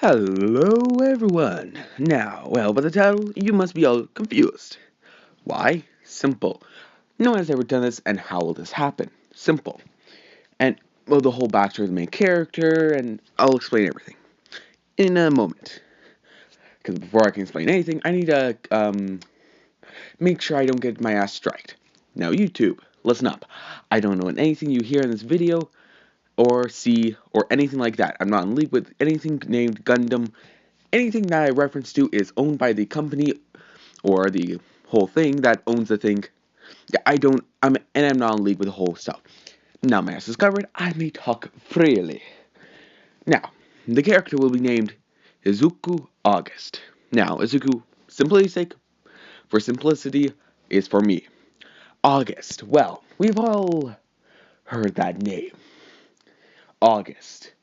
Hello, everyone. Now, well, by the title, you must be all confused. Why? Simple. No one has ever done this, and how will this happen? Simple. And, well, the whole backstory of the main character, and I'll explain everything in a moment. Because before I can explain anything, I need to, make sure I don't get my ass striked. Now, YouTube, listen up. I don't know anything you hear in this video, or see, or anything like that. I'm not in league with anything named Gundam. Anything that I reference to is owned by the company or the whole thing that owns the thing. Yeah, I'm not in league with the whole stuff. Now my ass is covered, I may talk freely. Now, the character will be named Izuku August. Now, Izuku, for simplicity, is for me. August, well, we've all heard that name. August.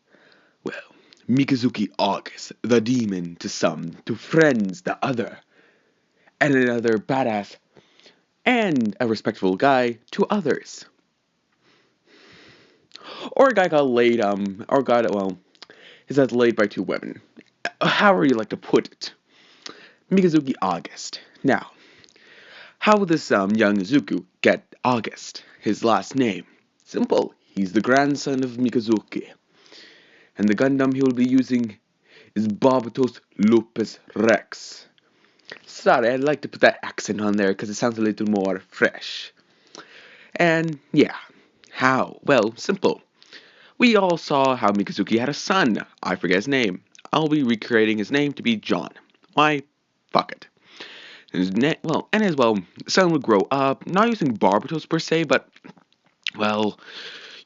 Well, Mikazuki August, the demon to some, to friends the other, and another badass and a respectable guy to others. Or a guy got laid, his head laid by two women. However you like to put it. Mikazuki August. Now, how will this young Izuku get August, his last name? Simple. He's the grandson of Mikazuki. And the Gundam he will be using is Barbatos Lupus Rex. Sorry, I'd like to put that accent on there because it sounds a little more fresh. And yeah, how? Well, simple. We all saw how Mikazuki had a son. I forget his name. I'll be recreating his name to be John. Why? Fuck it. And as well, the son would grow up, not using Barbatos per se, but, well,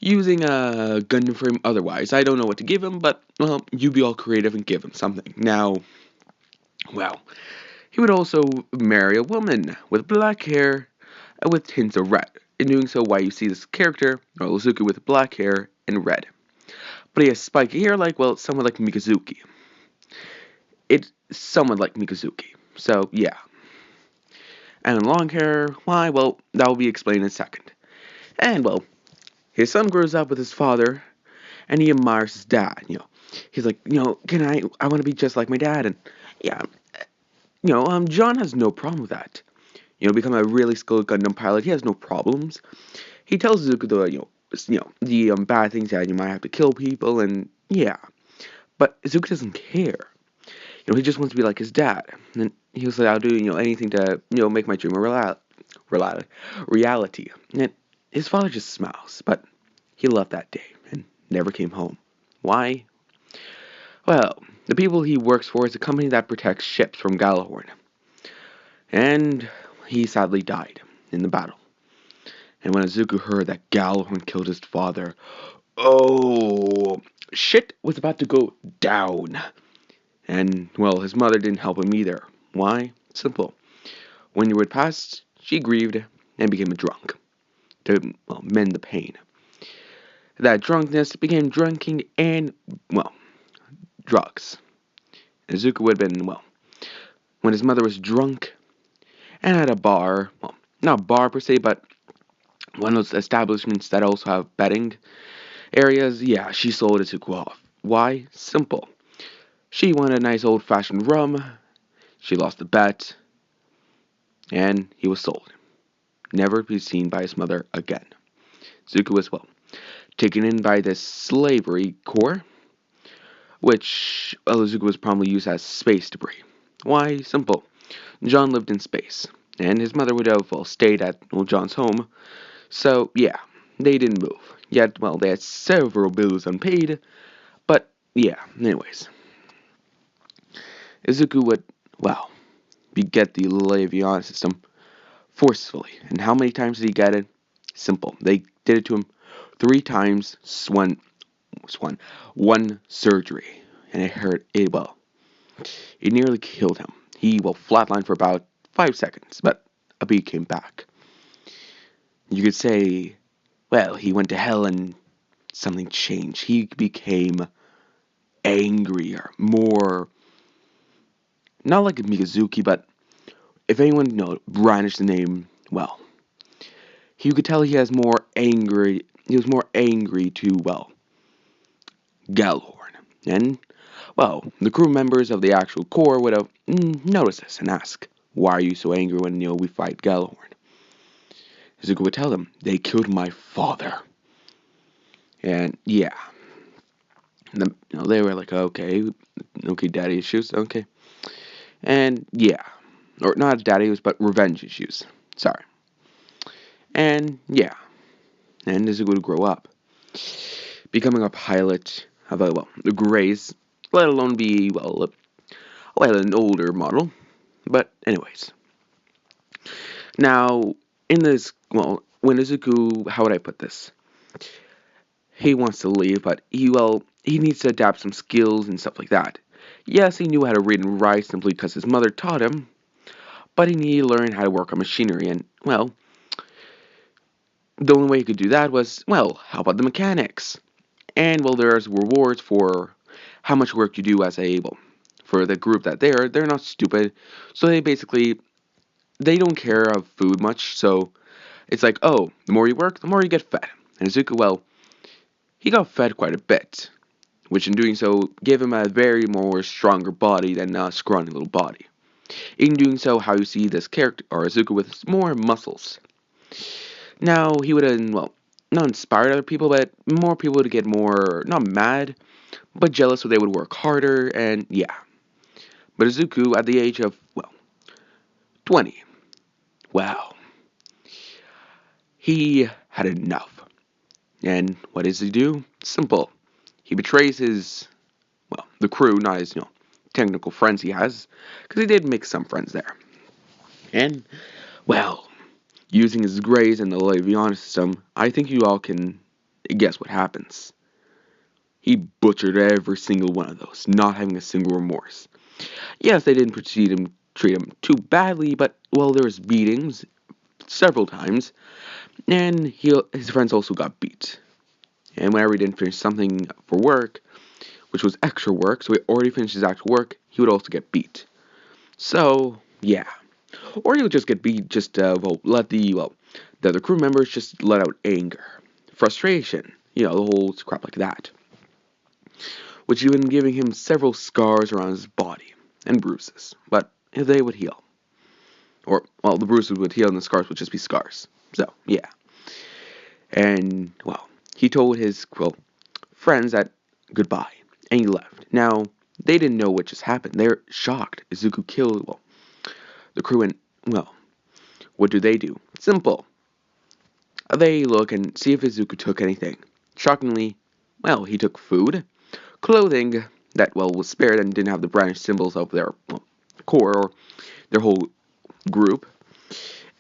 using a Gundam frame otherwise. I don't know what to give him, but, well, you be all creative and give him something. Now, well, he would also marry a woman with black hair and with tints of red. In doing so, why you see this character, Izuku, with black hair and red. But he has spiky hair somewhat like Mikazuki. It's somewhat like Mikazuki. So, yeah. And long hair, why? Well, that will be explained in a second. And, well, his son grows up with his father, and he admires his dad, He's like, I want to be just like my dad, and, yeah, John has no problem with that. Become a really skilled Gundam pilot, he has no problems. He tells Izuku the bad things that you might have to kill people, and yeah. But Izuku doesn't care. He just wants to be like his dad. And he was like, I'll do, anything to, make my dream a reality. And his father just smiles, but he left that day and never came home. Why? Well, the people he works for is a company that protects ships from Galahorn. And he sadly died in the battle. And when Izuku heard that Galahorn killed his father, oh, shit was about to go down. And, well, his mother didn't help him either. Why? Simple. When year would pass, she grieved and became a drunk to, mend the pain. That drunkenness became drinking and, drugs. And Izuku would have been, when his mother was drunk and at a bar, not a bar per se, but one of those establishments that also have betting areas, yeah, she sold Izuku off. Why? Simple. She wanted a nice old-fashioned rum, she lost the bet, and he was sold. Never to be seen by his mother again. Izuku was, taken in by this slavery corps, which Izuku was probably used as space debris. Why? Simple. John lived in space, and his mother would have, stayed at John's home, so, yeah, they didn't move. Yet, they had several bills unpaid, but, yeah, anyways. Izuku would, beget the Leviathan system forcefully. And how many times did he get it? Simple. They did it to him 3 times, one surgery. And it hurt, it nearly killed him. He, flatlined for about 5 seconds, but a beat came back. You could say, he went to hell and something changed. He became angrier, more, not like Mikazuki, but if anyone brandished the name, you could tell he was more angry to, Galahorn. And, Well, the crew members of the actual Corps would have noticed this and ask, "Why are you so angry when we fight Gallahorn?" Zuko would tell them, "They killed my father." And yeah, they were like, "Okay, okay, daddy issues, okay." And yeah, or not daddy issues, but revenge issues. Sorry. And yeah, and Zuko would grow up, becoming a pilot of the Greys, let alone be an older model. But anyways, now in this when Izuku, how would I put this? He wants to leave, but he needs to adapt some skills and stuff like that. Yes, he knew how to read and write simply because his mother taught him, but he needed to learn how to work on machinery, and the only way he could do that was how about the mechanics? And there's rewards for how much work you do as for the group that they're not stupid, so they don't care of food much, so it's like, oh, the more you work, the more you get fed. And Izuku, he got fed quite a bit, which in doing so gave him a very more stronger body than a scrawny little body. In doing so, how you see this character, or Izuku, with more muscles. Now, he would have, not inspired other people, but more people to get more, not mad, but jealous so they would work harder, and yeah. But Izuku, at the age of, 20, wow, he had enough. And what does he do? Simple. He betrays the crew, not his, technical friends he has, because he did make some friends there. And, using his grays and the Leviana system, I think you all can guess what happens. He butchered every single one of those, not having a single remorse. Yes, they didn't treat him too badly, but, there was beatings several times, and his friends also got beat. And whenever he didn't finish something for work, which was extra work, so he already finished his actual work, he would also get beat. So, yeah. Or he would just get beat, just, let the other crew members just let out anger, frustration, the whole crap like that. Which even giving him several scars around his body, and bruises, but they would heal. Or, the bruises would heal and the scars would just be scars. So, yeah. And, he told his, friends that goodbye, and he left. Now, they didn't know what just happened. They're shocked. Izuku killed, the crew, and, what do? Simple. They look and see if Izuku took anything. Shockingly, he took food, clothing that, was spared and didn't have the brandished symbols of their core or their whole group,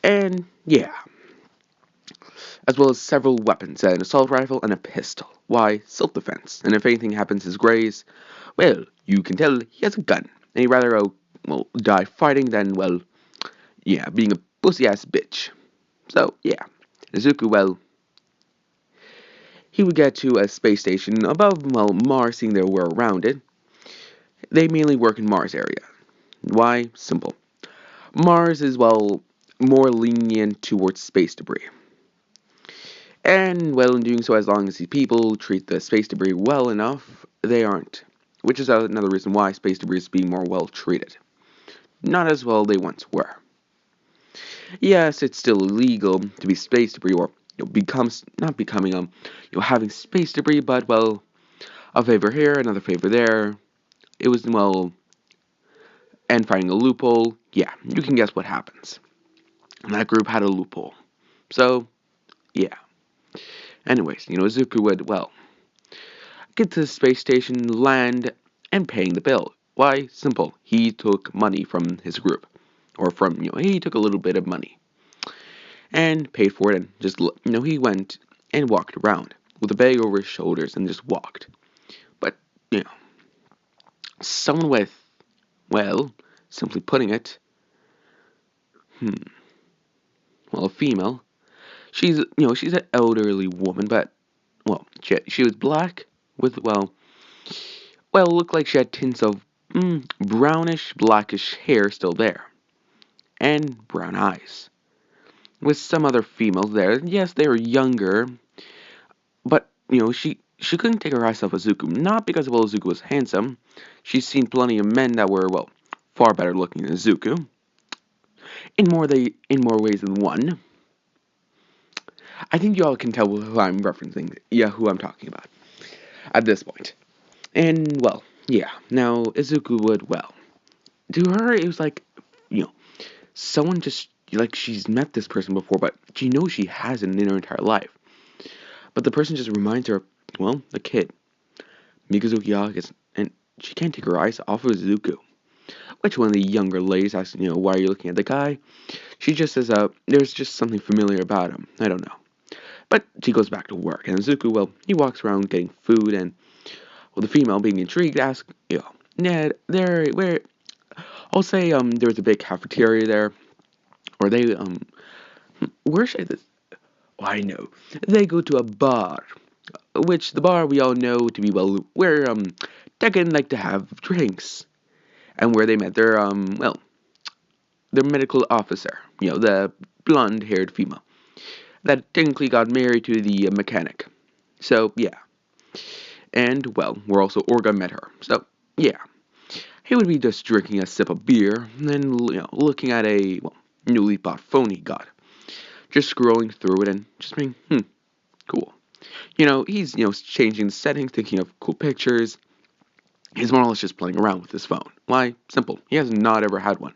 and, yeah, as well as several weapons, an assault rifle and a pistol. Why? Self-defense. And if anything happens to his grays, you can tell he has a gun. And he'd rather, die fighting than, being a pussy-ass bitch. So, yeah. Izuku, he would get to a space station above, Mars, seeing their way around it. They mainly work in Mars area. Why? Simple. Mars is, more lenient towards space debris. And, in doing so, as long as these people treat the space debris well enough, they aren't. Which is another reason why space debris is being more well treated. Not as well they once were. Yes, it's still illegal to be space debris or not becoming having space debris, but a favor here, another favor there. It was and finding a loophole. Yeah, you can guess what happens. And that group had a loophole. So, yeah. Anyways, Izuku would, get to the space station, land, and paying the bill. Why? Simple. He took money from his group. Or he took a little bit of money. And paid for it, and just, he went and walked around with a bag over his shoulders and just walked. But, someone with, simply putting it, a female. She's an elderly woman, but, she was black with, looked like she had tints of brownish, blackish hair still there, and brown eyes. With some other females there, yes, they were younger, but, she couldn't take her eyes off Izuku, not because, well, Izuku was handsome. She's seen plenty of men that were, well, far better looking than Izuku, in more ways than one. I think you all can tell who I'm referencing, yeah, who I'm talking about, at this point. And, well, yeah, now, Izuku would, well, to her, it was like, you know, someone just, like, she's met this person before, but she knows she hasn't in her entire life. But the person just reminds her of, well, the kid, Mikazuki August, and she can't take her eyes off of Izuku. Which one of the younger ladies asks, why are you looking at the guy? She just says, there's just something familiar about him. I don't know. But she goes back to work, and Izuku, well, he walks around getting food, and, well, the female, being intrigued, asks, Ned, I'll say, there was a big cafeteria there, or they, where should I, oh, I know. They go to a bar, which the bar we all know to be, well, where, Tekken like to have drinks, and where they met their, well, their medical officer, the blonde-haired female, that technically got married to the mechanic. So, yeah. And, well, where also Orga met her. So, yeah. He would be just drinking a sip of beer, and then, looking at a, well, newly bought phone he got. Just scrolling through it and just being, cool. He's, changing the settings, thinking of cool pictures. He's more or less just playing around with his phone. Why? Simple. He has not ever had one.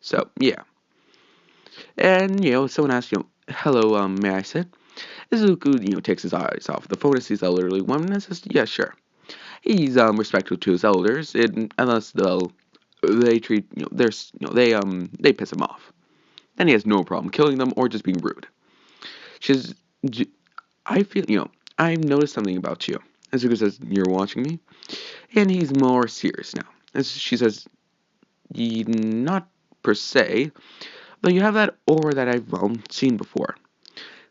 So, yeah. And, someone asks, hello, may I sit? Izuku, takes his eyes off the phone and sees the elderly woman and says, yeah, sure. He's, respectful to his elders, unless they treat, they piss him off. Then he has no problem killing them or just being rude. She's, I feel, I've noticed something about you. Izuku says, you're watching me? And he's more serious now. As she says, not per se, though you have that aura that I've, seen before.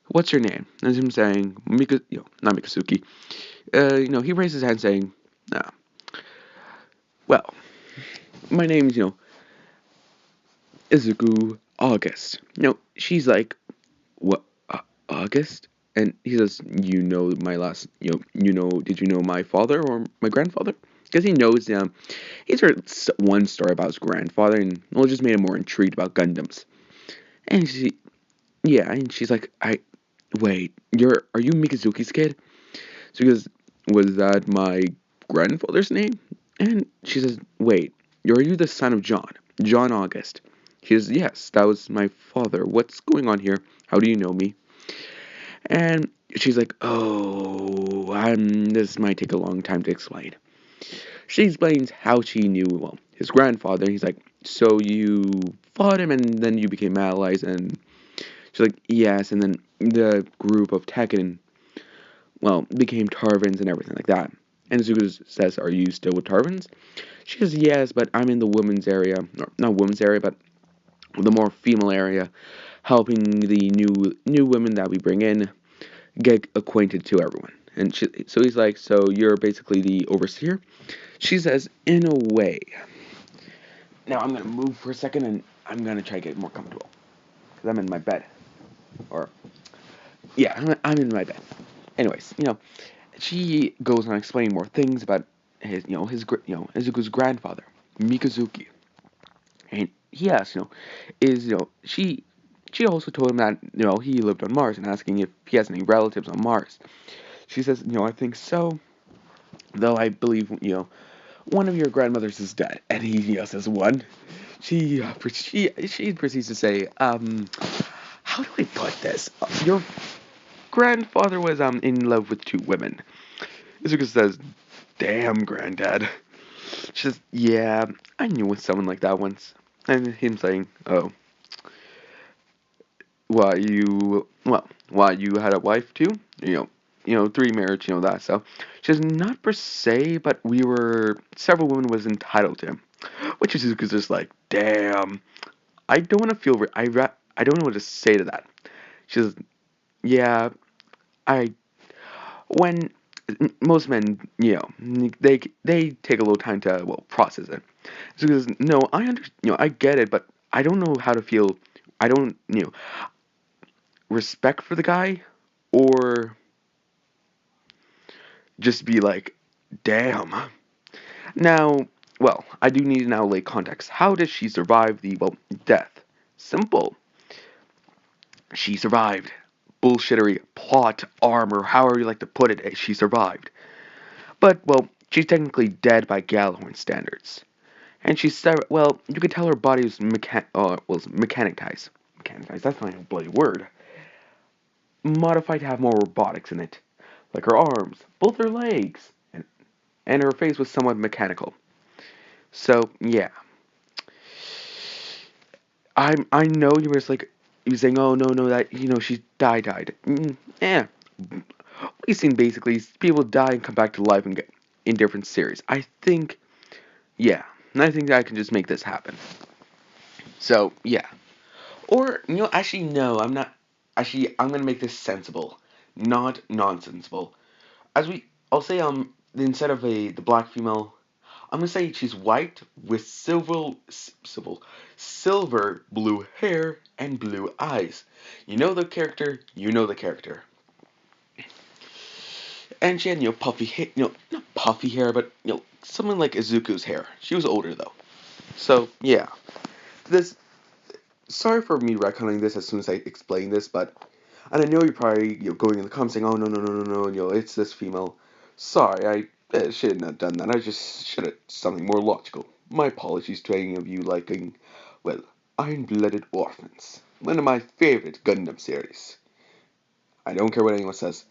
What's your name? As him saying, not Mikasuki. He raises his hand saying, ah, well, my name's, Izuku August. She's like, what, August? And he says, my last, did you know my father or my grandfather? Because he knows, he's heard one story about his grandfather, and well, just made him more intrigued about Gundams. And and she's like, wait, are you Mikazuki's kid? So he goes, was that my grandfather's name? And she says, wait, are you the son of John August? He says, yes, that was my father. What's going on here? How do you know me? And she's like, oh, this might take a long time to explain. She explains how she knew, well, his grandfather. He's like, so you fought him and then you became allies? And she's like, yes, and then the group of Tekken, well, became Tarvins and everything like that. And Zuko says, are you still with Tarvins? She says, yes, but I'm in the women's area, or not women's area, but the more female area, helping the new women that we bring in get acquainted to everyone. And so he's like, so you're basically the overseer? She says, in a way. Now I'm going to move for a second and I'm going to try to get more comfortable. Because I'm in my bed. Or, yeah, I'm in my bed. Anyways, she goes on explaining more things about Izuku's grandfather, Mikazuki. And he asks, she also told him that, he lived on Mars and asking if he has any relatives on Mars. She says, I think so, though I believe, one of your grandmothers is dead. And he says, one. She proceeds to say, how do I put this? Your grandfather was, in love with two women. Izuku says, damn, granddad. She says, yeah, I knew someone like that once. And him saying, oh, why you had a wife too? Three marriage, that stuff. She says, not per se, but several women was entitled to him. Which is just like, damn. I don't want to feel, I don't know what to say to that. She says, yeah, when most men, they take a little time to, well, process it. So he goes, no, I get it, but I don't know how to feel, I don't, respect for the guy, or just be like, damn. Now, well, I do need to now lay context. How does she survive the, well, death? Simple. She survived. Bullshittery, plot, armor, however you like to put it, she survived. But, well, she's technically dead by Gallahorn standards. And she's, well, you could tell her body was, mechanized. Mechanized, that's not even a bloody word. Modified to have more robotics in it. Like her arms, both her legs, and her face was somewhat mechanical. So, yeah. I know you were just like, you saying, oh, no, that, she died. Yeah. We've seen basically people die and come back to life and get in different series. I think, yeah. I think I can just make this happen. So, yeah. Or, actually, no, I'm not. Actually, I'm gonna make this sensible, not nonsensible. I'll say, instead of the black female, I'm gonna say she's white with silver blue hair and blue eyes. You know the character, you know the character. And she had, puffy hair, not puffy hair, but, something like Izuku's hair. She was older, though. So, yeah. This, sorry for me retconning this as soon as I explain this, but, and I know you're probably, going in the comments saying, oh, no, it's this female. Sorry, I shouldn't have done that. I just should have something more logical. My apologies to any of you liking, well, Iron-Blooded Orphans. One of my favorite Gundam series. I don't care what anyone says.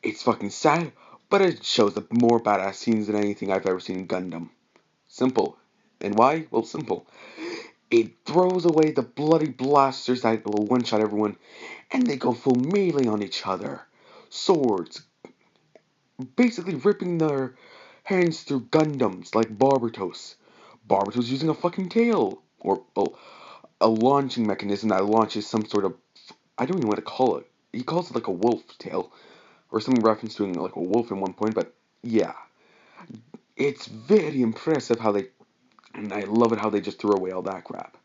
It's fucking sad, but it shows the more badass scenes than anything I've ever seen in Gundam. Simple. And why? Well, simple. It throws away the bloody blasters that will one-shot everyone, and they go full melee on each other. Swords, basically ripping their hands through Gundams like Barbatos. Barbatos using a fucking tail, or, well, a launching mechanism that launches some sort of, I don't even know what to call it. He calls it like a wolf tail, or some reference to like a wolf at one point, but yeah. It's very impressive how they, and I love it how they just throw away all that crap.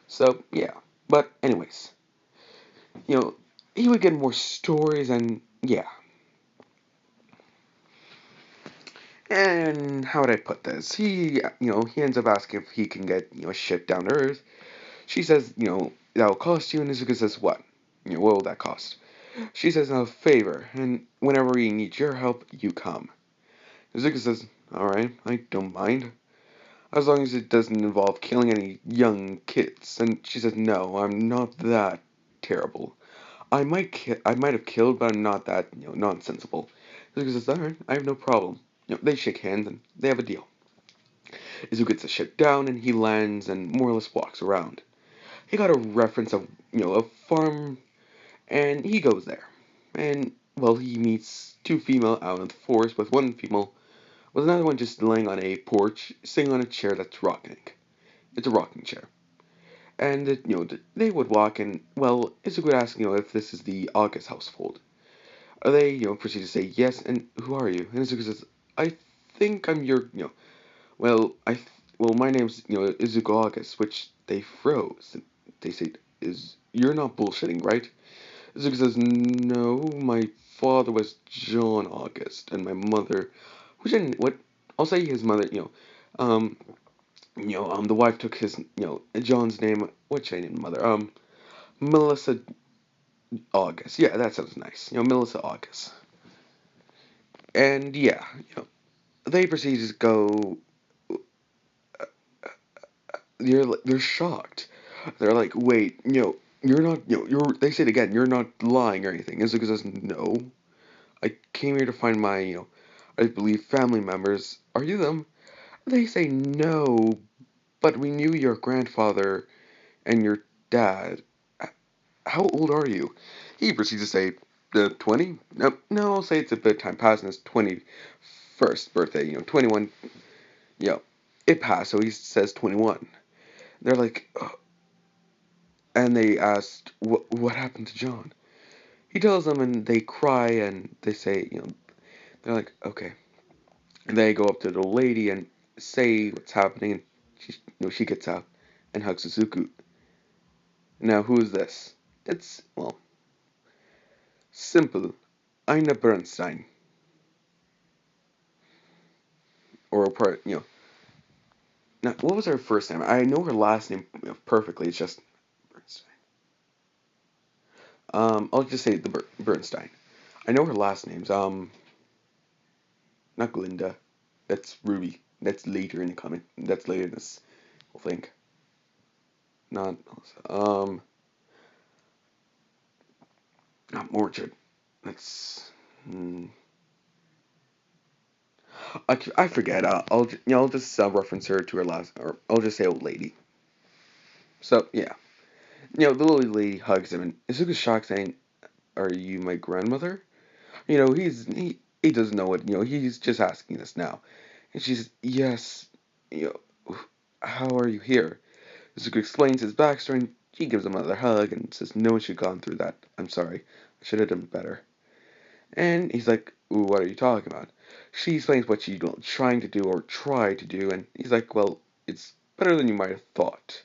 So, yeah. But, anyways, he would get more stories, and yeah. And how would I put this? He ends up asking if he can get, a ship down to Earth. She says, that'll cost you, and Izuka says, what? What will that cost? She says, a favor, and whenever we need your help, you come. Izuka says, alright, I don't mind. As long as it doesn't involve killing any young kids. And she says, no, I'm not that terrible. I might have killed, but I'm not that, nonsensical. Izuka says, alright, I have no problem. They shake hands and they have a deal. Izuka gets the ship down and he lands and more or less walks around. He got a reference of, a farm, and he goes there. And, well, he meets two female out in the forest with one female, with another one just laying on a porch, sitting on a chair that's rocking. It's a rocking chair. And, they would walk and, well, Izuku would ask, if this is the August household. They, proceed to say yes, and who are you? And Izuku says, I think I'm your, well, well, my name's, Izuku August, which they froze. They say, you're not bullshitting, right? Izuku says, no, my father was John August, and my mother, which I didn't, what, I'll say his mother, the wife took his, John's name, what should I name mother? Melissa August. Yeah, that sounds nice. Melissa August. And yeah, they proceed to go. They're shocked. They're like, wait, you're not, They say it again. You're not lying or anything. Izuku says, no. I came here to find my, I believe family members. Are you them? They say no, but we knew your grandfather and your dad. How old are you? He proceeds to say, 20? No, I'll say it's a bit of time passing his 21st birthday, 21, it passed, so he says 21. They're like, and they asked, what happened to John? He tells them, and they cry, and they say, they're like, okay. And they go up to the lady and say what's happening, and she gets up and hugs Suzuku. Now, who is this? It's, well, simple. Ina Bernstein. or part, now, what was her first name? I know her last name perfectly. It's just Bernstein. I'll just say the Bernstein. I know her last name's not Glinda. That's Ruby. That's later in the comic. That's later in this whole thing. Not not Mordred. That's I forget. I'll just reference her to her last, or I'll just say old lady. So yeah, the little lady hugs him, and Izuku's shocked, saying, "Are you my grandmother?" He doesn't know it. He's just asking this now, and she says, "Yes." You how are you here? Izuku explains his backstory, and she gives him another hug and says, "No one should have gone through that. I'm sorry. I should have done better." And he's like, "Ooh, what are you talking about?" She explains what she's trying to do or try to do, and he's like, "Well, it's better than you might have thought.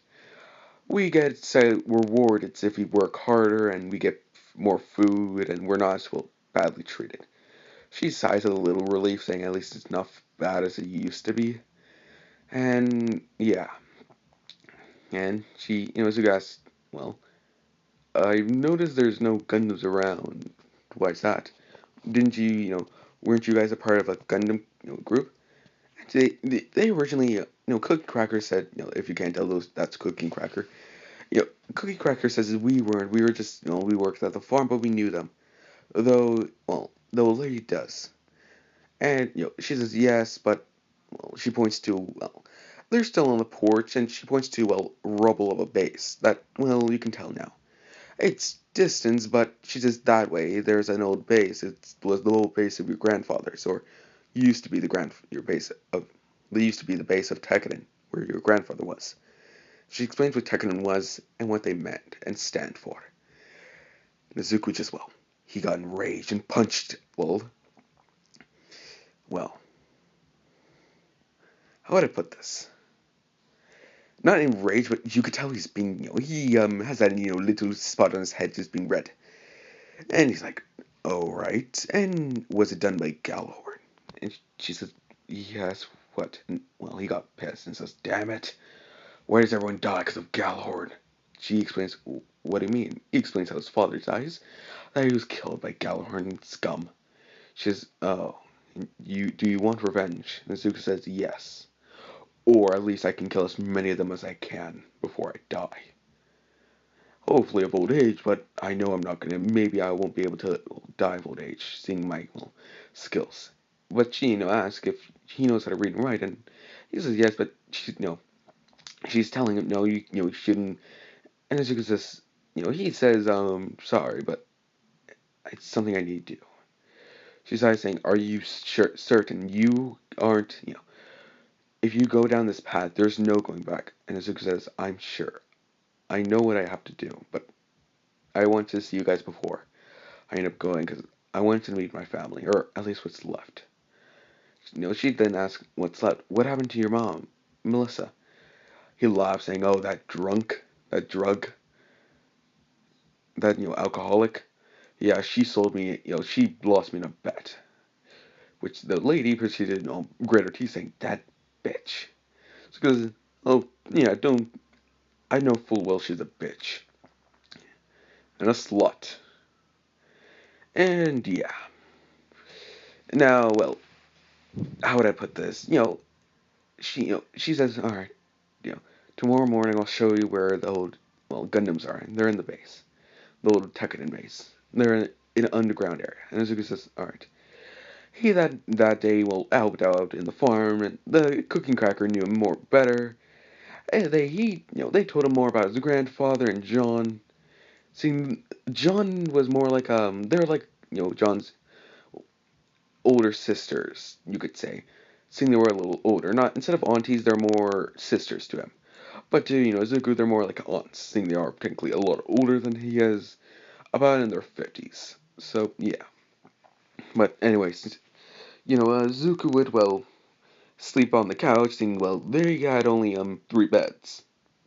We get rewarded if we work harder, and we get more food, and we're not so badly treated." She sighs with a little relief, saying, "At least it's not bad as it used to be." And yeah, and Zuko asks, "Well, I've noticed there's no Gundams around. Why's that? Didn't weren't you guys a part of a Gundam group?" They originally, Cookie Cracker said, if you can't tell those, that's Cookie Cracker. Cookie Cracker says we weren't. We were just, we worked at the farm, but we knew them. Though, well, the old lady does. And, she says yes, but, well, she points to, well, they're still on the porch, and she points to, well, rubble of a base. That, well, you can tell now. It's distance, but she says that way. There's an old base. It was the old base of your grandfather's, or used to be your base of. They used to be the base of Tekkanen, where your grandfather was. She explains what Tekkanen was and what they meant and stand for. Nezuko just, well, he got enraged and punched. Well, how would I put this? Not enraged, but you could tell he's being, he has that, little spot on his head just being red. And he's like, "Oh, right. And was it done by Gallahorn?" And she says, "Yes, what?" And, well, he got pissed and says, "Damn it. Why does everyone die because of Gallahorn?" She explains, "What do you mean?" He explains how his father dies, that he was killed by Gallahorn scum. She says, "Oh, do you want revenge?" And Zuko says, "Yes. Or at least I can kill as many of them as I can before I die. Hopefully of old age, but I know I'm not gonna. Maybe I won't be able to die of old age, seeing my skills." But she, asks if he knows how to read and write, and he says yes, but she's telling him no, you shouldn't. And as he says, he says, sorry, but it's something I need to do. She starts saying, "Are you certain you aren't, if you go down this path, there's no going back." And Azuka says, "I'm sure. I know what I have to do, but I want to see you guys before I end up going because I wanted to meet my family, or at least what's left." She then asks what's left. "What happened to your mom, Melissa?" He laughs, saying, "Oh, that drunk, that drug, that, alcoholic. Yeah, she sold me, she lost me in a bet." Which the lady proceeded, grit her teeth, saying, "That bitch." So goes, "Oh, yeah, don't, I know full well she's a bitch. And a slut." And yeah. Now, well, how would I put this? She says, "All right, you know, tomorrow morning I'll show you where the old, well, Gundams are. And they're in the base, the old Tekkanen base. They're in an underground area." And Azuka says, "All right." He that day will helped out in the farm, and the cooking cracker knew him more better. And they told him more about his grandfather and John. See, John was more like they're like John's older sisters, you could say. Seeing they were a little older, not instead of aunties, they're more sisters to him. But to Zuko, they're more like aunts, seeing they are technically a lot older than he is, about in their 50s. So yeah. But anyways, Zuko would sleep on the couch, seeing they had only three beds,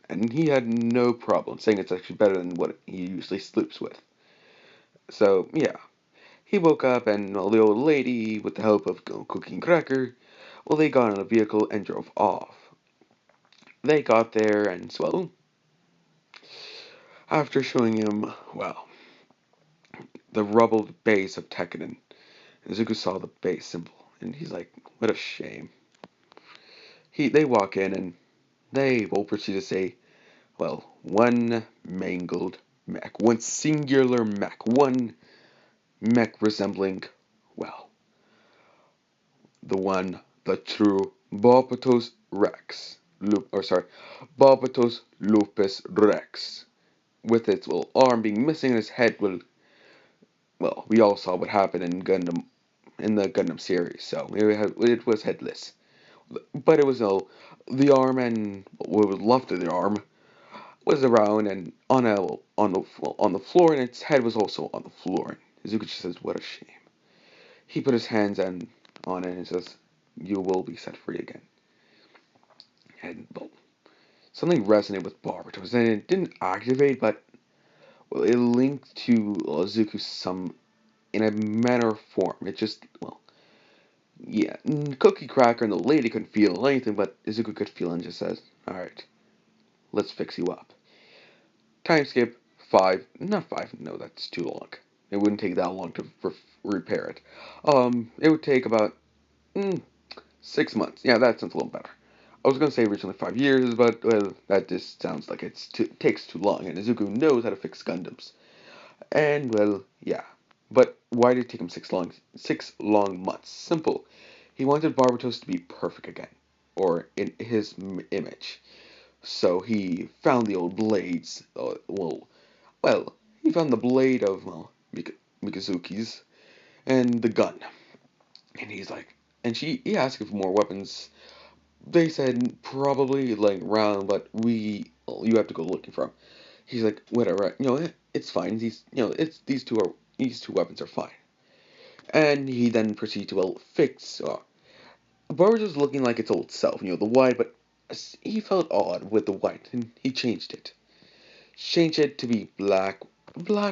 and he had no problem saying it's actually better than what he usually sleeps with. So yeah, he woke up, and the old lady, with the help of Cooking Cracker, Well, they got in a vehicle and drove off. They got there and, well, after showing him, well, the rubbled base of Tekkanen, Izuku saw the base symbol, and he's like, what a shame. They walk in and they will proceed to say, well, one mangled mech, one singular mech, one mech resembling, well, the true Barbatos Rex, Barbatos Lupus Rex, with its well arm being missing and its head will, well, we all saw what happened in the Gundam series, so it was headless, but it was all the arm and what was left of the arm was around and on the floor, and its head was also on the floor. And Izuku says, "What a shame." He put his hands on it and says, "You will be set free again." And well, something resonated with Barbatos, and it didn't activate, but well, it linked to Izuku some in a manner of form. It just well, yeah, Cookie Cracker and the lady couldn't feel anything, but Izuku could feel and just says, "All right, let's fix you up." Time skip 5, not 5. No, that's too long. It wouldn't take that long to repair it. It would take about 6 months. Yeah, that sounds a little better. I was gonna say originally 5 years, but well, that just sounds like it takes too long. And Izuku knows how to fix Gundams. And well, yeah. But why did it take him 6 long months? Simple. He wanted Barbatos to be perfect again, or in his image. So he found the old blades. Well, he found the blade of Mikazuki's and the gun, and he's like, and he asked for more weapons. They said probably laying around, but you have to go looking for them. He's like, whatever, it's fine. It's these two weapons are fine. And he then proceeded to fix. Burge was looking like its old self, the white, but he felt odd with the white, and he changed it. Changed it to be black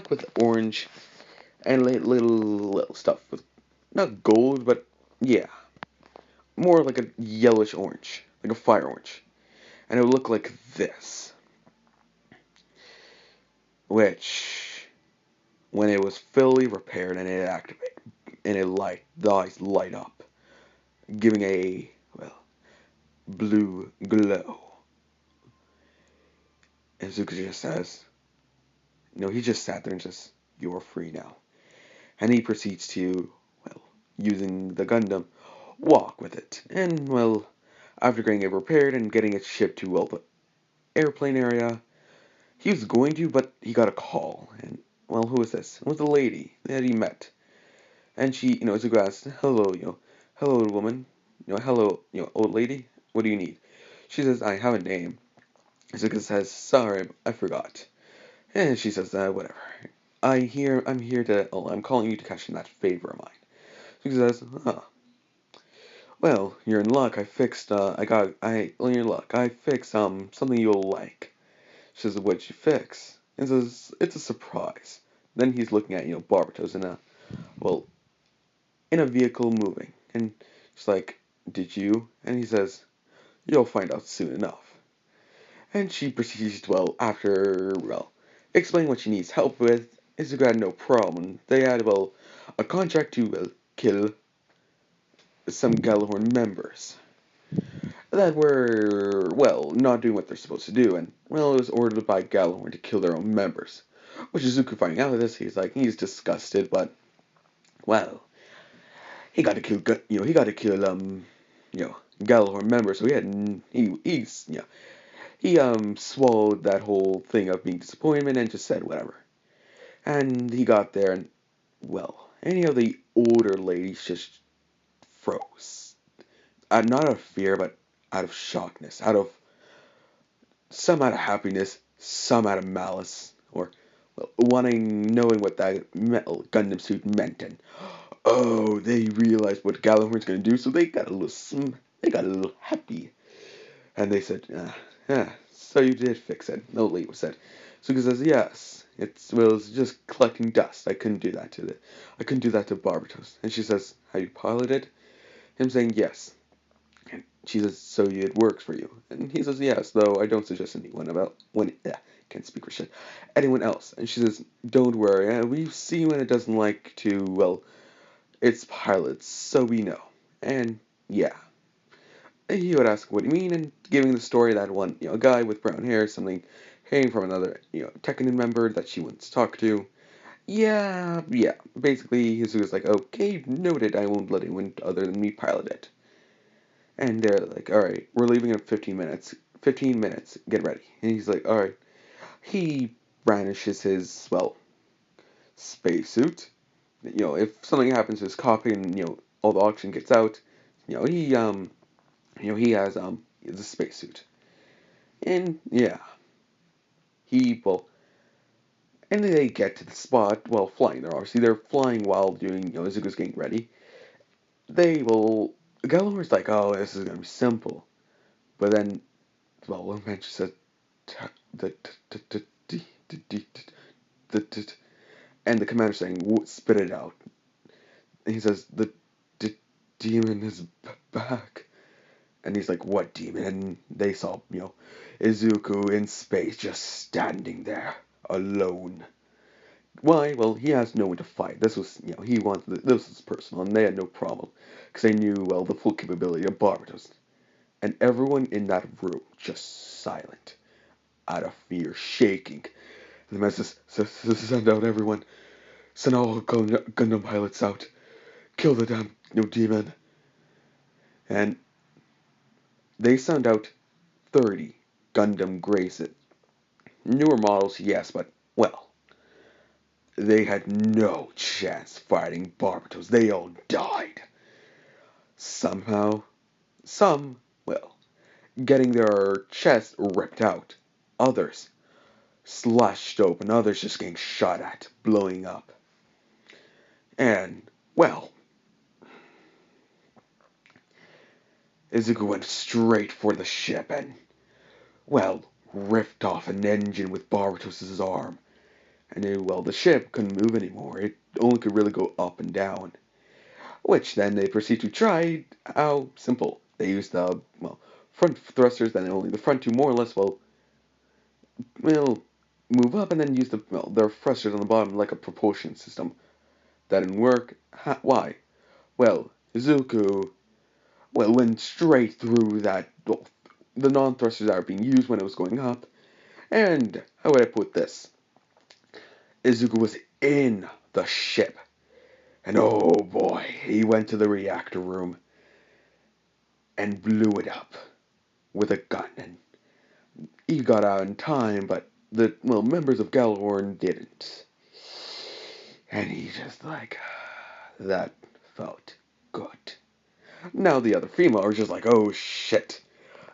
with orange, and little stuff with not gold, but yeah, more like a yellowish orange, like a fire orange, and it would look like this. Which, when it was fully repaired and it activated, and the eyes light up, giving a well blue glow. And Zuko just says, he just sat there and just, "You're free now." And he proceeds to, well, using the Gundam, walk with it. And, well, after getting it repaired and getting it shipped to, well, the airplane area, he was going to, but he got a call. And, well, who was this? It was the lady that he met. And she, Zuko asked, "Hello, hello, woman. Hello, old lady. What do you need?" She says, "I have a name." Zuko says, "Sorry, I forgot." And she says, "Whatever. I'm here to, I'm calling you to cash in that favor of mine." She says, "Huh. Well, you're in luck. Well, you're in luck. I fixed, something you'll like." She says, "What'd you fix?" And says, "It's a surprise." Then he's looking at, Barbatos well, in a vehicle moving. And she's like, "Did you?" And he says, "You'll find out soon enough." And she proceeds to, explain what she needs help with. Izuku had no problem. They had, a contract to, kill some Gallahorn members that were, not doing what they're supposed to do. And, it was ordered by Gallahorn to kill their own members. Which Izuku finding out of this, he's disgusted, but, well, he got to kill, Gallahorn members, so he swallowed that whole thing of being disappointment and just said whatever. And he got there and, any of the older ladies just froze. Not out of fear, but out of shockness, some out of happiness, some out of malice, or knowing what that metal Gundam suit meant, and oh, they realized what Gallahorn's gonna do, so they got a little happy, and they said, "So you did fix it." The lady said. Suga says, "Yes. It was just collecting dust. I couldn't do that to Barbatos." And she says, "How you piloted?" Him saying, "Yes." She says, so it works for you? And he says, yes, though I don't suggest anyone about when, can't speak for shit, anyone else. And she says, don't worry, we've seen when it doesn't like to, well, it's pilots, so we know. And yeah. And he would ask, what do you mean? And giving the story that one, a guy with brown hair, something hearing from another, Tekken member that she wants to talk to. Yeah, yeah. Basically, he was like, okay, noted, I won't let anyone other than me pilot it. And they're like, all right, we're leaving in 15 minutes. 15 minutes, get ready. And he's like, all right. He brandishes his, well, spacesuit. If something happens to his copy and, all the oxygen gets out, he has, the spacesuit. And, yeah, well, and they get to the spot, well, flying. They're flying while doing, Izuku's getting ready. They will, Gallagher's like, oh, this is going to be simple. But then, well, one man just said, and the commander's saying, spit it out. And he says, the demon is back. And he's like, what demon? And they saw, Izuku in space just standing there, alone. Why? Well, he has no one to fight. This was, this was personal, and they had no problem. Because they knew, well, the full capability of Barbatos. And everyone in that room just silent, out of fear, shaking. And the man says, send out everyone. Send all Gundam pilots out. Kill the damn demon. And they send out 30 Gundam Graces. Newer models, yes, but, well, they had no chance fighting Barbatos. They all died. Somehow, some, well, getting their chests ripped out. Others slashed open. Others just getting shot at, blowing up. And, well, Izuku went straight for the ship and, well, ripped off an engine with Barbatos' arm. And, well, the ship couldn't move anymore. It only could really go up and down. Which then they proceed to try. How simple. They used the, well, front thrusters, then only the front two more or less, well, move up and then use their thrusters on the bottom like a propulsion system. That didn't work. Why? Well, Izuku, well, went straight through that, well, the non-thrusters that were being used when it was going up. And, how would I put this? Izuku was in the ship. And oh boy, he went to the reactor room and blew it up with a gun. And he got out in time, but the, well, members of Gallahorn didn't. And he just like, that felt good. Now the other female are just like, oh shit.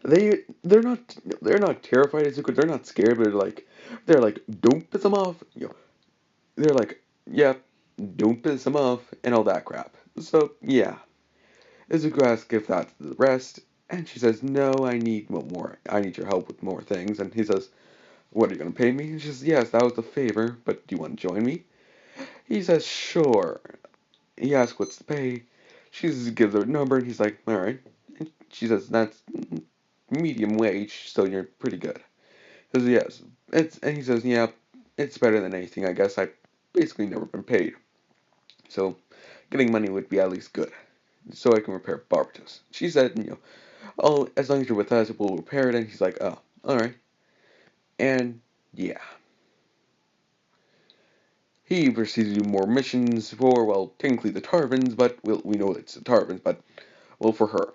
They're not terrified of Zuko, they're not scared, but they're like, don't piss them off. They're like, yeah, don't piss them off, and all that crap. So yeah. Izuku asks if that's the rest, and she says, no, I need more. I need your help with more things. And he says, what, are you going to pay me? And she says, yes, that was the favor, but do you want to join me? He says, sure. He asks what's the pay. She gives her a number, and he's like, alright. And she says, that's medium wage, so you're pretty good. He says, yes. And he says, yeah, it's better than anything, I guess. I've basically never been paid. So, getting money would be at least good. So I can repair Barbatos. She said, oh, as long as you're with us, we'll repair it. And he's like, oh, alright. And, yeah. He proceeds to do more missions for, well, technically the Tarvins, but we know it's the Tarvins, but, well, for her.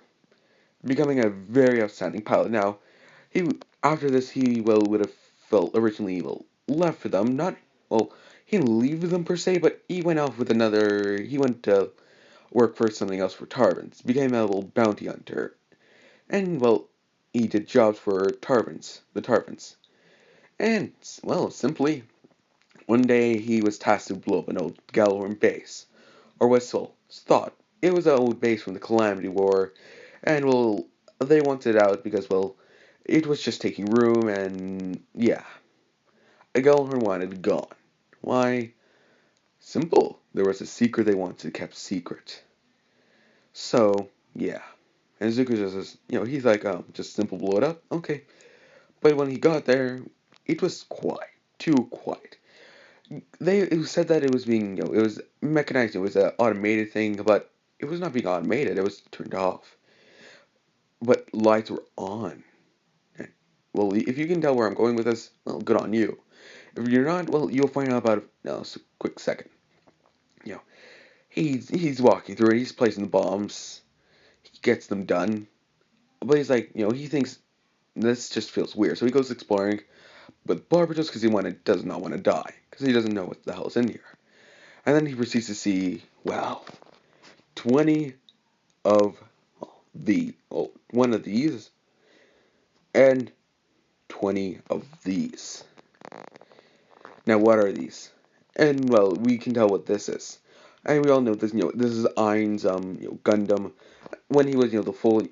Becoming a very outstanding pilot. Now, after this, he, well, would have felt originally, well, left for them. Not, well, he didn't leave them per se, but he went off with he went to work for something else for Tarvins. Became a little bounty hunter. And, well, he did jobs for the Tarvins. And, well, simply, one day he was tasked to blow up an old Gallorn base. Or was thought. It was an old base from the Calamity War. And, well, they wanted it out because, well, it was just taking room and, yeah. Gallorn wanted it gone. Why? Simple. There was a secret they wanted kept secret. So, yeah. And Izuku just says, he's like, just simple blow it up, okay. But when he got there, it was quiet, too quiet. It was said that it was being, it was mechanized, it was an automated thing, but it was not being automated, it was turned off. But lights were on. Well, if you can tell where I'm going with this, well, good on you. If you're not, well, you'll find out about it. No, it's a quick second. You know, he's walking through it. He's placing the bombs. He gets them done. But he's like, he thinks this just feels weird. So he goes exploring with Barbara just because does not want to die because he doesn't know what the hell's in here. And then he proceeds to see, wow, 20 of one of these and 20 of these. Now, what are these? And well, we can tell what this is. And we all know this. This is Ain's Gundam when he was the full.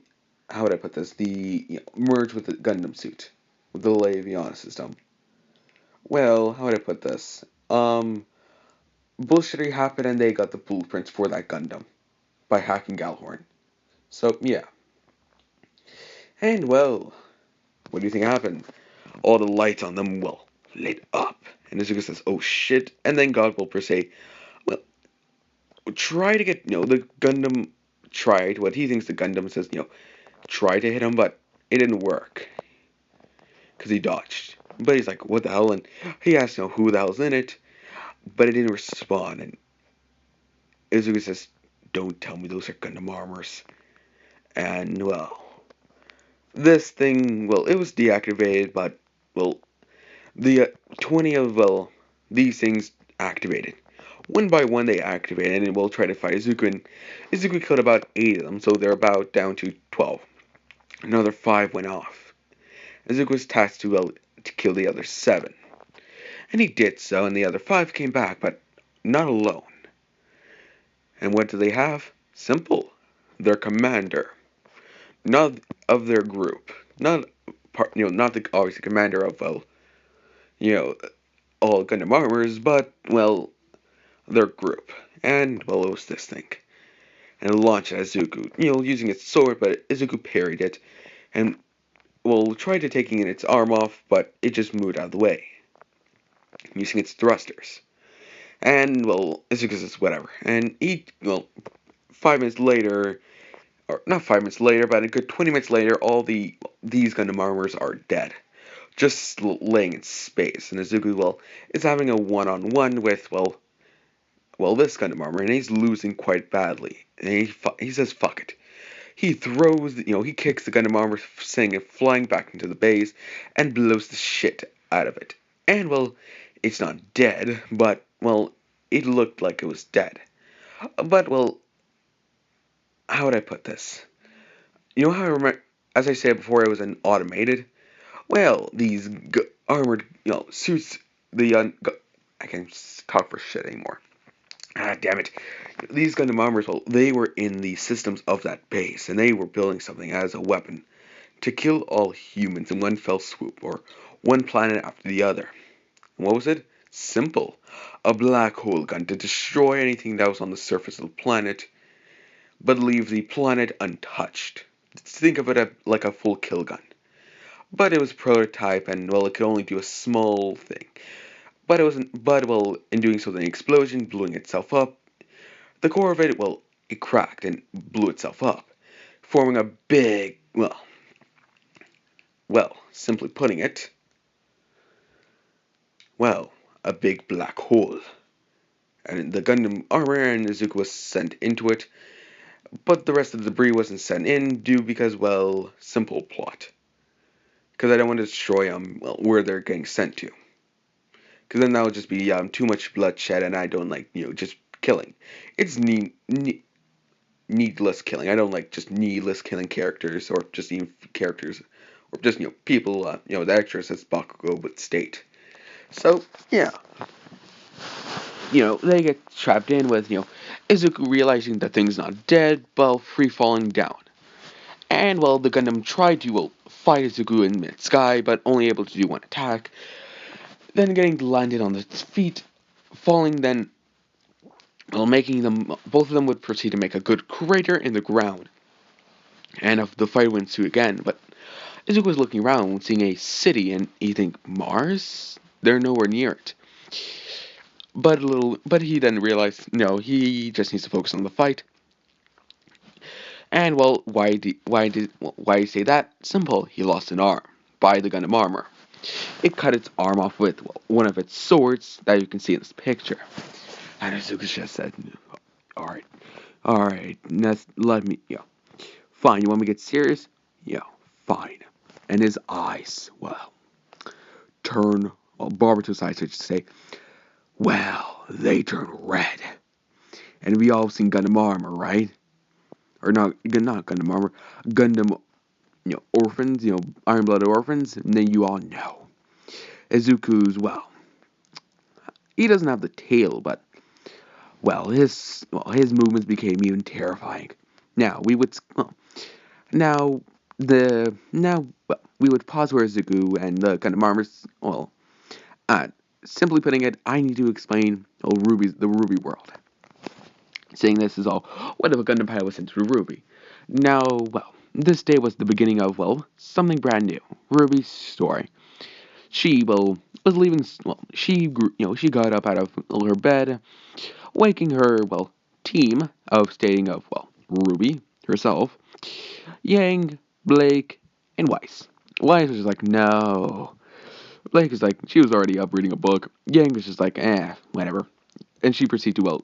How would I put this? The merged with the Gundam suit, with the Leviana system. Well, how would I put this? Bullshittery happened, and they got the blueprints for that Gundam by hacking Galhorn. So yeah, and well, what do you think happened? All the lights on them lit up, and Izuku says, "Oh shit!" And then God will per se, well, try to get the Gundam tried what he thinks the Gundam says try to hit him, but it didn't work because he dodged. But he's like, what the hell? And he asks who the hell's in it, but it didn't respond. And Izuku says, don't tell me those are Gundam armors. And well, this thing, well, it was deactivated, but well, the 20 of these things activated. One by one they activated, and we'll try to fight Izuku. And Izuku killed about 8 of them, so they're about down to 12. Another 5 went off. Izuku was tasked to kill the other 7. And he did so, and the other 5 came back, but not alone. And what do they have? Simple. Their commander. Not of their group. Not not the obviously commander of you know, all Gundam armors, but well, their group. And well, it was this thing. And it launched at Izuku, using its sword, but Izuku parried it, and well, tried to taking its arm off, but it just moved out of the way, using its thrusters. And well, Izuku says whatever. And 5 minutes later, or not 5 minutes later, but a good 20 minutes later, all these Gundam armors are dead, just laying in space. And Izuku, is having a one-on-one with this Gundam armor, and he's losing quite badly. And he says fuck it. He throws, he kicks the Gundam armor, sending it flying back into the base, and blows the shit out of it. And it's not dead, but it looked like it was dead. But how would I put this? You know how I remember, as I said before, it was an automated. Well, these armored, suits. I can't talk for shit anymore. Ah, damn it. These Gundam armors, they were in the systems of that base, and they were building something as a weapon to kill all humans in one fell swoop, or one planet after the other. And what was it? Simple. A black hole gun to destroy anything that was on the surface of the planet, but leave the planet untouched. Think of it like a full kill gun. But it was prototype, and it could only do a small thing. But it wasn't. But in doing so, the explosion, blowing itself up. The core of it, it cracked and blew itself up, forming a big, simply putting it, a big black hole. And the Gundam armor and Izuku was sent into it, but the rest of the debris wasn't sent in because, simple plot. Because I don't want to destroy where they're getting sent to. Because then that would just be too much bloodshed, and I don't like, just killing. It's needless killing. I don't like just needless killing characters, or just even characters, or just, people, the actors as Bakugo would state. So, yeah. They get trapped in with, Izuku realizing that thing's not dead, but free falling down. And, the Gundam tried to, fight Izuku in mid-sky, but only able to do one attack. Then getting landed on its feet, falling, then, making them, both of them would proceed to make a good crater in the ground. And if the fight went to again, but Izuku was looking around, seeing a city, and he think Mars? They're nowhere near it. But he then realized, no, he just needs to focus on the fight. And well, why do you say that? Simple. He lost an arm by the Gundam armor. It cut its arm off with one of its swords that you can see in this picture. And Izuku just said, "All right, let me, fine. You want me to get serious? Yeah, fine." And his eyes, well, turn, Barberto's eyes, I should say, well, they turn red. And we all seen Gundam armor, right? Or not Gundam armor, Gundam, orphans, iron-blooded orphans. And then you all know Izuku's, well, he doesn't have the tail, but his movements became even terrifying. Now we would now we would pause where Izuku and the Gundam armors. Uh, simply putting it, I need to explain the Ruby world. Saying this is all, what if a Gundam pilot was sent to Ruby? Now, this day was the beginning of, something brand new. Ruby's story. She, was leaving, she grew, she got up out of her bed, waking her, team of stating of, Ruby herself, Yang, Blake, and Weiss. Weiss was just like, no. Blake is like, she was already up reading a book. Yang was just like, whatever. And she proceeded to,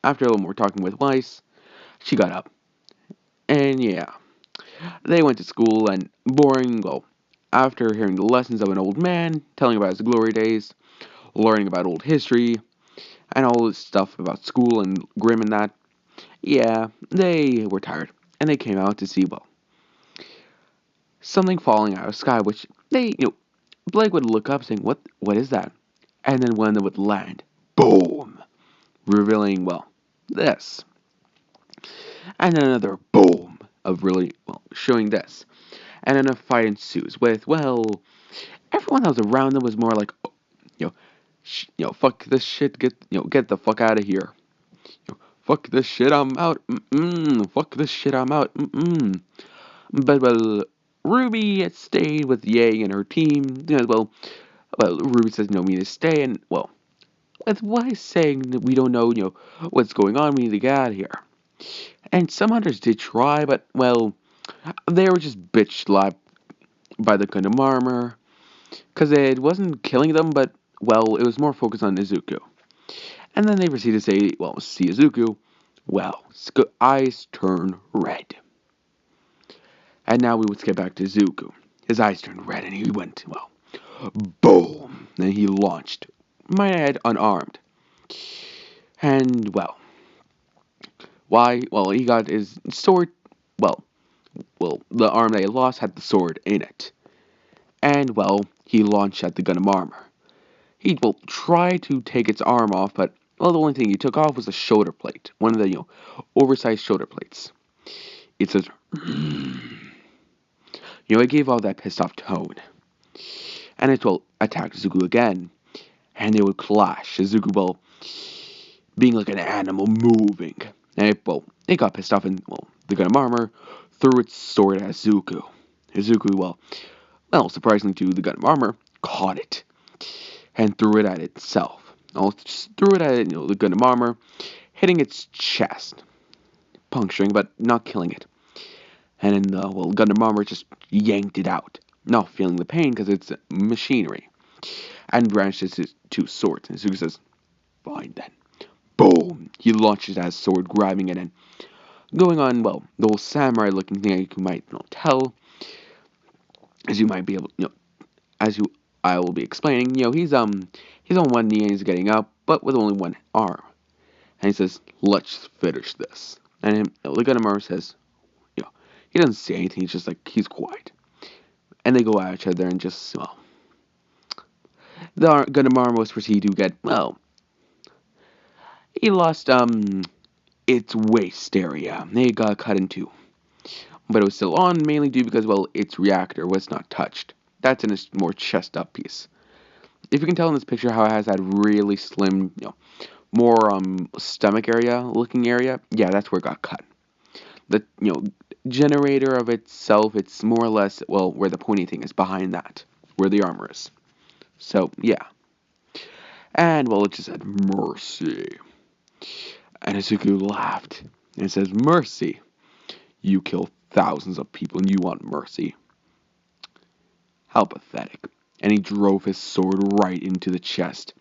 after a little more talking with Weiss, she got up. And yeah, they went to school and boring, after hearing the lessons of an old man, telling about his glory days, learning about old history, and all this stuff about school and Grim and that, yeah, they were tired. And they came out to see, something falling out of the sky, which Blake would look up saying, what is that? And then one of them would land. Boom! Revealing, this. And then another boom of really, showing this. And then a fight ensues with, everyone that was around them was more like, fuck this shit, get the fuck out of here. Fuck this shit, I'm out. Fuck this shit, I'm out. But Ruby stayed with Yang and her team. Ruby says no, we need to stay, and with Weiss saying that we don't know, what's going on. We need to get out of here. And some hunters did try, but they were just bitch slapped by the Gundam armor, because it wasn't killing them, but it was more focused on Izuku. And then they proceeded to say, see Izuku, eyes turn red. And now we would skip back to Izuku. His eyes turned red, and he went, boom! And he launched, my head unarmed. And, why? He got his sword, the arm that he lost had the sword in it. And, he launched at the Gundam armor. He, tried to take its arm off, but, the only thing he took off was a shoulder plate. One of the, oversized shoulder plates. It says, it gave all that pissed off tone. And it, attacked Izuku again. And they would clash. Izuku, being like an animal moving. And it got pissed off and, the Gundam armor threw its sword at Izuku. Izuku, surprisingly to the Gundam armor, caught it. And threw it at itself. Just threw it at, the Gundam armor, hitting its chest. Puncturing, but not killing it. And then the, Gundam armor just yanked it out. Not feeling the pain because it's machinery. And brandishes his two swords. And Izuku says, fine then. Boom! He launches his sword, grabbing it and going on, the old samurai looking thing you might tell. As you might be able, I will be explaining, he's on one knee and he's getting up, but with only one arm. And he says, let's finish this. And the Gundam armor says, he doesn't say anything, he's just like, he's quiet. And they go at each other and just, the Gundam armor was proceeded to get, he lost, its waist area. It got cut in two. But it was still on, mainly due because, its reactor was not touched. That's in a more chest up piece. If you can tell in this picture how it has that really slim, more, stomach area, looking area, yeah, that's where it got cut. The, generator of itself, it's more or less, well, where the pointy thing is, behind that, where the armor is. So, yeah. And, well, it just said, mercy. And Izuku laughed and says, mercy? You kill thousands of people and you want mercy? How pathetic. And he drove his sword right into the chest.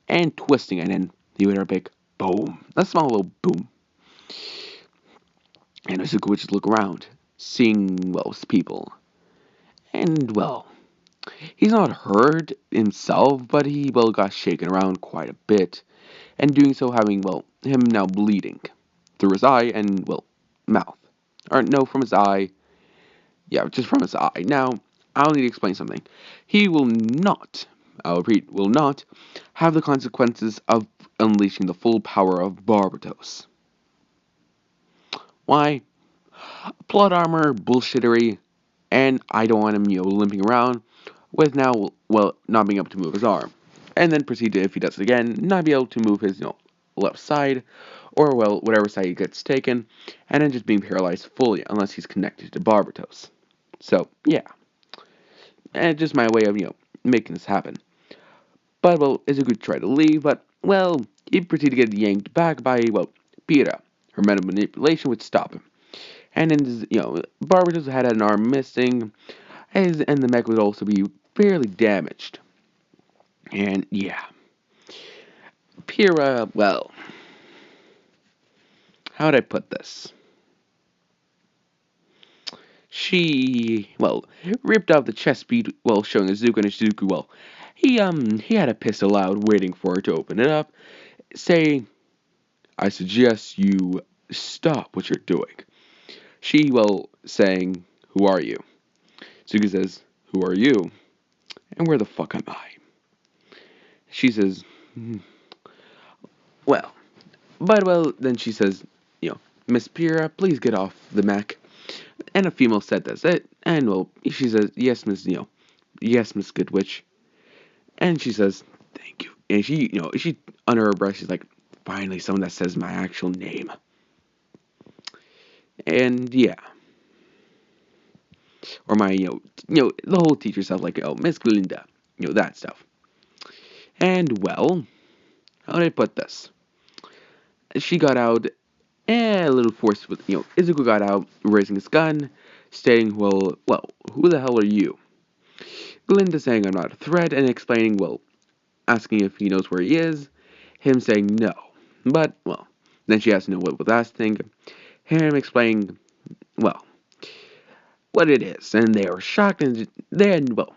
And twisting it, and he would hear a big boom. A small little boom. And Izuku would just look around, seeing, well, people. And, well, he's not hurt himself, but he, well, got shaken around quite a bit. And doing so having, well, him now bleeding through his eye and, well, mouth. Or, no, from his eye. Yeah, just from his eye. Now, I'll need to explain something. He will not, I'll repeat, will not have the consequences of unleashing the full power of Barbatos. Why? Plot armor, bullshittery, and I don't want him, limping around with now, well, not being able to move his arm. And then proceed to, if he does it again, not be able to move his, left side, or, well, whatever side he gets taken, and then just being paralyzed fully unless he's connected to Barbatos. So, yeah. And just my way of, making this happen. But, well, Izuku tried to leave, but, well, he proceeded to get yanked back by, well, Pira. Her mental manipulation would stop him. And then, Barbatos had an arm missing, and the mech would also be fairly damaged. And, yeah. Pira, well, how'd I put this? She, well, ripped out the chest piece, well, showing Izuku, and Izuku, well, he had a pistol out waiting for her to open it up, saying, I suggest you stop what you're doing. She, well, saying, who are you? Izuku says, who are you? And where the fuck am I? She says, well, but, well, then she says, Miss Pira, please get off the mech. And a female said this, and, well, she says, yes, yes, Miss Goodwitch. And she says, thank you. And she, she, under her breath, she's like, finally, someone that says my actual name. And, yeah. Or my, the whole teacher stuff, like, Miss Glinda, that stuff. And, well, how did I put this? She got out, a little forced with, Izuku got out, raising his gun, stating, well, who the hell are you? Glinda saying I'm not a threat, and explaining, well, asking if he knows where he is, him saying no. But, well, then she has to know what was asking, him explaining, well, what it is, and they were shocked, and then, well,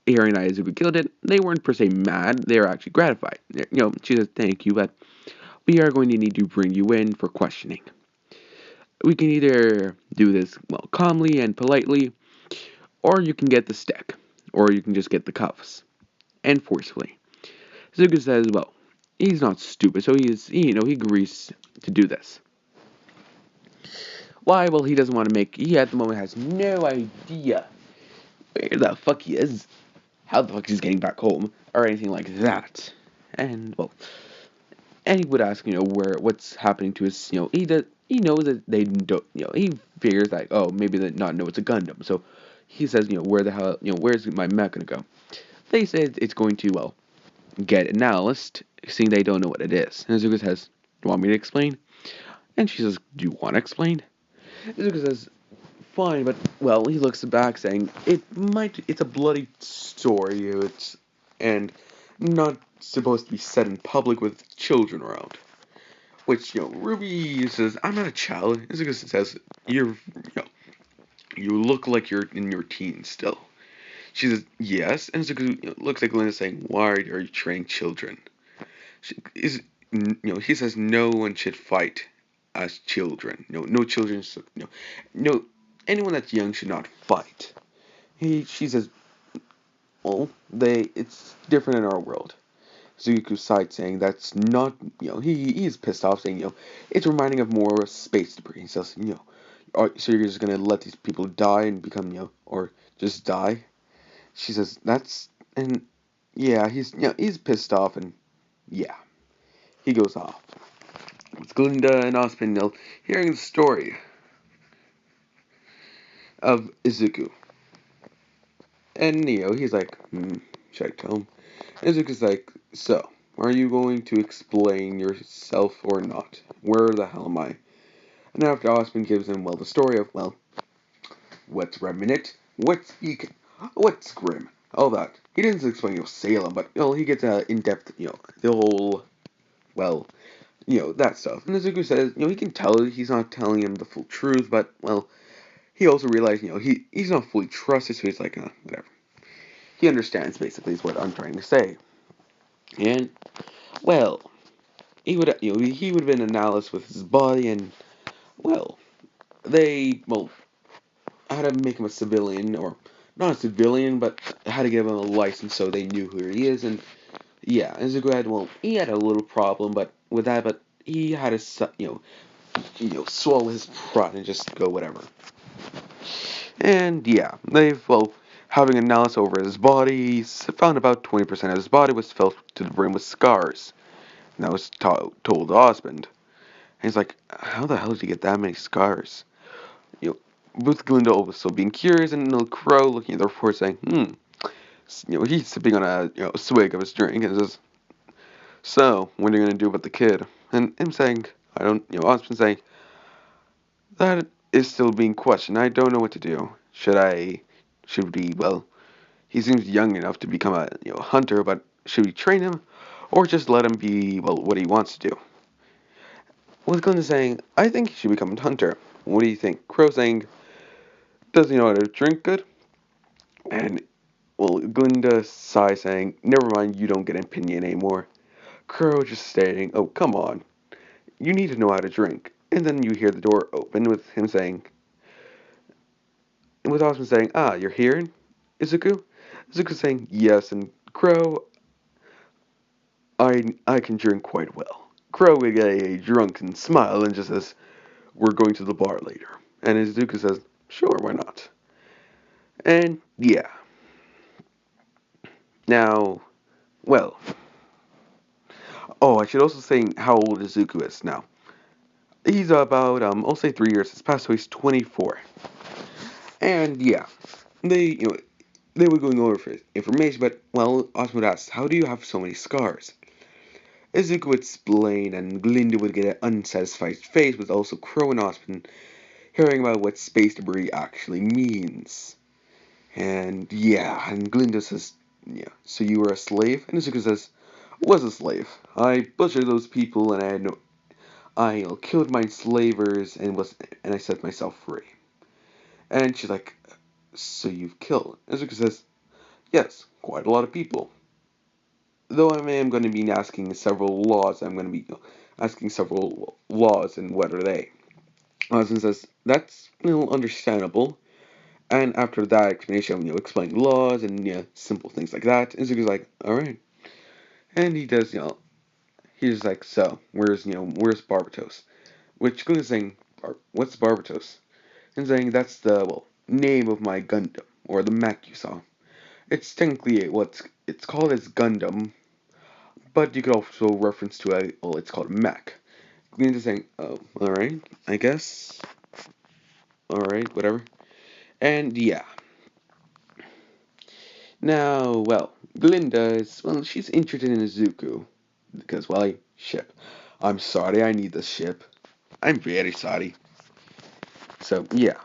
hearing that Izuku killed it, they weren't per se mad, they were actually gratified. She says, thank you, but we are going to need to bring you in for questioning. We can either do this, well, calmly and politely, or you can get the stick, or you can just get the cuffs, and forcefully. Izuku says, well, he's not stupid, so he agrees to do this. Why? Well, he doesn't want to he at the moment has no idea where the fuck he is, how the fuck he's getting back home, or anything like that. And, well, and he would ask, what's happening to his, he knows that they don't, he figures that, oh, maybe they not know it's a Gundam. So he says, where the hell, where's my mech gonna go? They say it's going to, well, get analyzed, seeing they don't know what it is. And Izuku says, do you want me to explain? And she says, do you want to explain? Izuku says, fine, but, well, he looks back saying, it's a bloody story, and not supposed to be said in public with children around. Which, Ruby says, I'm not a child. Izuku says, you look like you're in your teens still. She says, yes, and Izuku looks at Glinda saying, why are you training children? He says no one should fight as children. No children, no, anyone that's young should not fight. She says, well, it's different in our world. Zuko sighed, saying that's not, he is pissed off, saying, it's reminding of more space debris. He says, so you're just gonna let these people die and become, or just die? She says, and yeah, he's pissed off, and yeah, he goes off. It's Glinda and Osmond, hearing the story. of Izuku. And he's like, should I tell him? Izuku's like, so, are you going to explain yourself or not? Where the hell am I? And after Osman gives him, the story of, what's Remnant, what's Beacon, what's Grim, all that. He didn't explain, Salem, but, he gets in-depth, the whole, that stuff. And Izuku says, he can tell he's not telling him the full truth, but, he also realized, he's not fully trusted, so he's like, whatever. He understands, basically, is what I'm trying to say. And, well, he would have been analyzed with his body, and, they, how to make him a civilian, or not a civilian, but how to give him a license so they knew who he is. And yeah, Izuku had he had a little problem, but with that, but he had to swallow his pride and just go whatever. And yeah, they've having analysis over his body, he found about 20% of his body was filled to the brim with scars. And that was told to Osmond. And he's like, how the hell did you get that many scars? With Glinda also being curious, and the Crow looking at the report saying, he's sipping on a swig of his drink, and says, so, what are you going to do about the kid? And him saying, I don't, Osmond saying, that is still being questioned. I don't know what to do. Should we, he seems young enough to become a, hunter, but should we train him? Or just let him be, what he wants to do? With Glinda saying, I think he should become a hunter. What do you think? Crow saying, does he know how to drink good? And Glinda sighs, saying, never mind, you don't get an opinion anymore. Crow just stating, oh, come on. You need to know how to drink. And then you hear the door open with him saying, with Osmond saying, you're here, Izuku? Izuku saying, yes, and Crow, I can drink quite well. Crow will get a drunken smile and just says, we're going to the bar later. And Izuku says, sure, why not? And yeah. Now, well, I should also say how old Izuku is now. He's about, I'll say 3 years has passed, so he's 24. And yeah, they, they were going over for information, but, Osmond asked, how do you have so many scars? Izuku would explain, and Glinda would get an unsatisfied face, with also Crow and Osmond hearing about what space debris actually means. And yeah, and Glinda says, yeah, so you were a slave? And Izuku says, was a slave. I butchered those people, and I killed my enslavers, and I set myself free. And she's like, so you've killed? Izuku says, yes, quite a lot of people. Though I am going to be asking several laws, I'm going to be asking several laws, and what are they? Osmond says, that's understandable. And after that explanation, explaining laws and simple things like that, Izuku's like, all right. And he does, he's like, so where's Barbatos? Which Glenn is saying, what's Barbatos? And saying that's the name of my Gundam, or the mech you saw. It's technically it's called as Gundam, but you could also reference to it's called mech. Glenn is saying, oh, all right, I guess, all right, whatever. And yeah. Now, Glinda is, she's interested in Izuku. Because, ship. I'm sorry, I need this ship. I'm very sorry. So, yeah.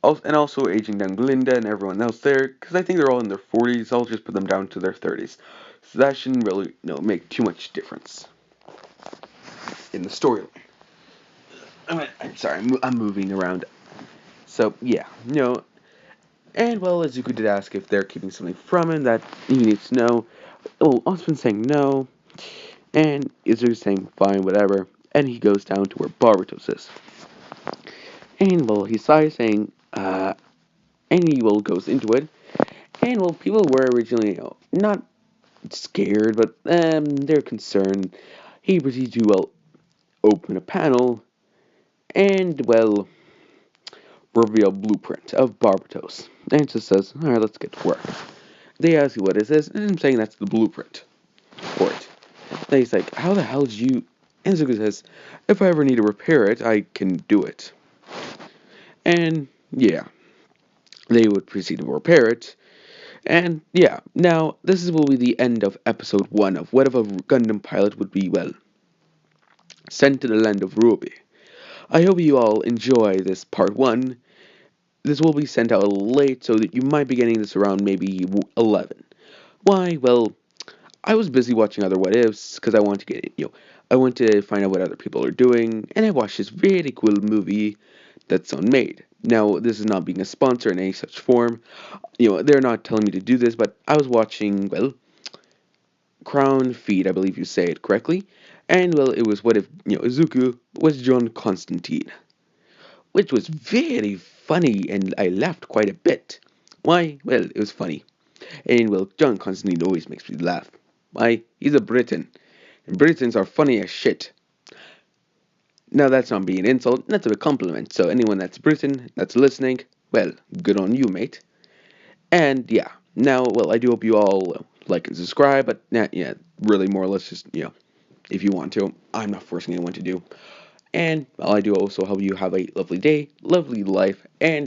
And also aging down Glinda and everyone else there, because I think they're all in their 40s. I'll just put them down to their 30s. So that shouldn't really, make too much difference in the storyline. I'm sorry, I'm moving around. So, yeah, and Izuku did ask if they're keeping something from him that he needs to know. Osmond's saying no, and Izuku's saying fine, whatever, and he goes down to where Barbatos is. And he sighs, saying, and he goes into it. And people were originally, not scared, but they're concerned. He proceeds to open a panel, and reveal a blueprint of Barbatos. And it just says, all right, let's get to work. They ask you what it is, and I'm saying that's the blueprint for it. Then he's like, how the hell did you... And Zuko says, if I ever need to repair it, I can do it. And, yeah. They would proceed to repair it. And yeah, now will be the end of episode 1 of What If a Gundam Pilot Would Be, well, sent to the land of Ruby. I hope you all enjoy this part 1. This will be sent out late, so that you might be getting this around maybe 11. Why? Well, I was busy watching other what ifs because I want to get I want to find out what other people are doing, and I watched this really cool movie that's unmade. Now, this is not being a sponsor in any such form. They're not telling me to do this, but I was watching, well, Crown Feed, I believe you say it correctly, and well, it was what if Izuku was John Constantine, which was very funny, and I laughed quite a bit. Why? Well, it was funny. And well, John Constantine always makes me laugh. Why? He's a Briton. And Britons are funny as shit. Now that's not being an insult, that's a compliment. So anyone that's Briton, that's listening, well, good on you, mate. And yeah, now, well, I do hope you all like and subscribe, but yeah, really more or less just, if you want to. I'm not forcing anyone to do. And well, I do also hope you have a lovely day, lovely life, and